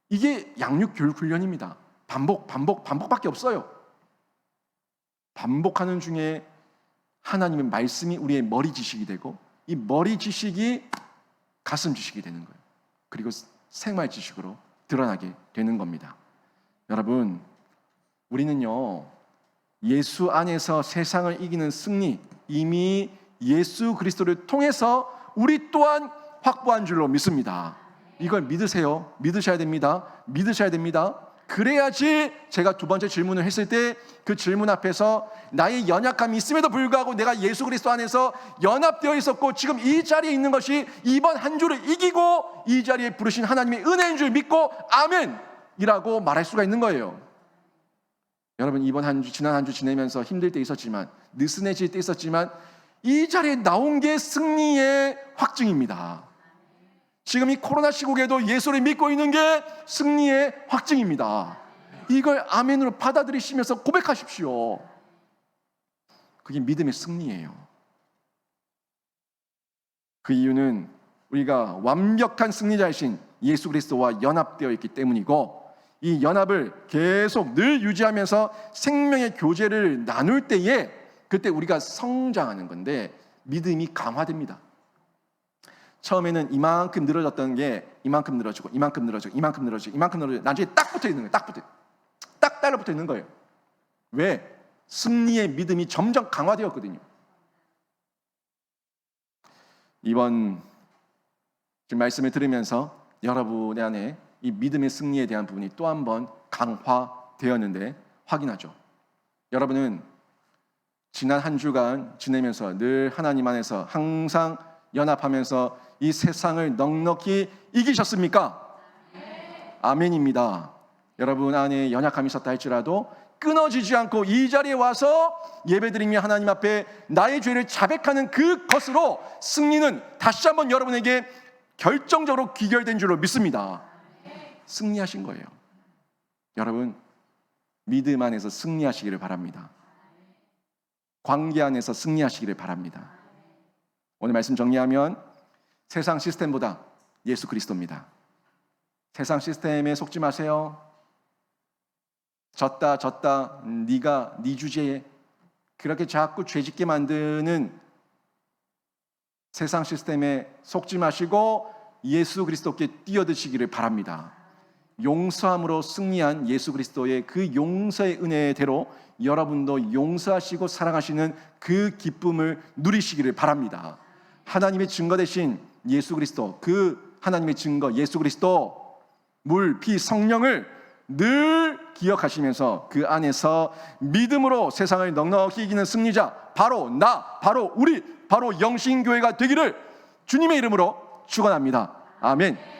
이게 양육 교육 훈련입니다. 반복밖에 없어요. 반복하는 중에 하나님의 말씀이 우리의 머리 지식이 되고 이 머리 지식이 가슴 지식이 되는 거예요. 그리고 생활 지식으로 드러나게 되는 겁니다. 여러분, 우리는요 예수 안에서 세상을 이기는 승리 이미 예수 그리스도를 통해서 우리 또한 확보한 줄로 믿습니다. 이걸 믿으세요. 믿으셔야 됩니다. 믿으셔야 됩니다. 그래야지 제가 두 번째 질문을 했을 때 그 질문 앞에서 나의 연약함이 있음에도 불구하고 내가 예수 그리스도 안에서 연합되어 있었고 지금 이 자리에 있는 것이 이번 한 주를 이기고 이 자리에 부르신 하나님의 은혜인 줄 믿고 아멘! 이라고 말할 수가 있는 거예요. 여러분, 이번 한 주, 지난 한 주 지내면서 힘들 때 있었지만 느슨해질 때 있었지만 이 자리에 나온 게 승리의 확증입니다. 지금 이 코로나 시국에도 예수를 믿고 있는 게 승리의 확증입니다. 이걸 아멘으로 받아들이시면서 고백하십시오. 그게 믿음의 승리예요. 그 이유는 우리가 완벽한 승리자이신 예수 그리스도와 연합되어 있기 때문이고 이 연합을 계속 늘 유지하면서 생명의 교제를 나눌 때에 그때 우리가 성장하는 건데 믿음이 강화됩니다. 처음에는 이만큼 늘어졌던 게 이만큼 늘어지고 이만큼 늘어지고 이만큼 늘어지고 이만큼 늘어지고 나중에 딱 붙어 있는 거예요. 딱 달라붙어 있는 거예요. 왜? 승리의 믿음이 점점 강화되었거든요. 이번 지금 말씀을 들으면서 여러분의 안에 이 믿음의 승리에 대한 부분이 또 한 번 강화되었는데 확인하죠. 여러분은 지난 한 주간 지내면서 늘 하나님 안에서 항상 연합하면서 이 세상을 넉넉히 이기셨습니까? 아멘입니다. 여러분 안에 연약함이 있었다 할지라도 끊어지지 않고 이 자리에 와서 예배드리며 하나님 앞에 나의 죄를 자백하는 그것으로 승리는 다시 한번 여러분에게 결정적으로 귀결된 줄로 믿습니다. 승리하신 거예요. 여러분 믿음 안에서 승리하시기를 바랍니다. 관계 안에서 승리하시기를 바랍니다. 오늘 말씀 정리하면 세상 시스템보다 예수 그리스도입니다. 세상 시스템에 속지 마세요. 졌다 네가 네 주제에 그렇게 자꾸 죄짓게 만드는 세상 시스템에 속지 마시고 예수 그리스도께 뛰어드시기를 바랍니다. 용서함으로 승리한 예수 그리스도의 그 용서의 은혜대로 여러분도 용서하시고 사랑하시는 그 기쁨을 누리시기를 바랍니다. 하나님의 증거 되신 예수 그리스도, 그 하나님의 증거 예수 그리스도, 물, 피, 성령을 늘 기억하시면서 그 안에서 믿음으로 세상을 넉넉히 이기는 승리자, 바로 나, 바로 우리, 바로 영신교회가 되기를 주님의 이름으로 축원합니다. 아멘.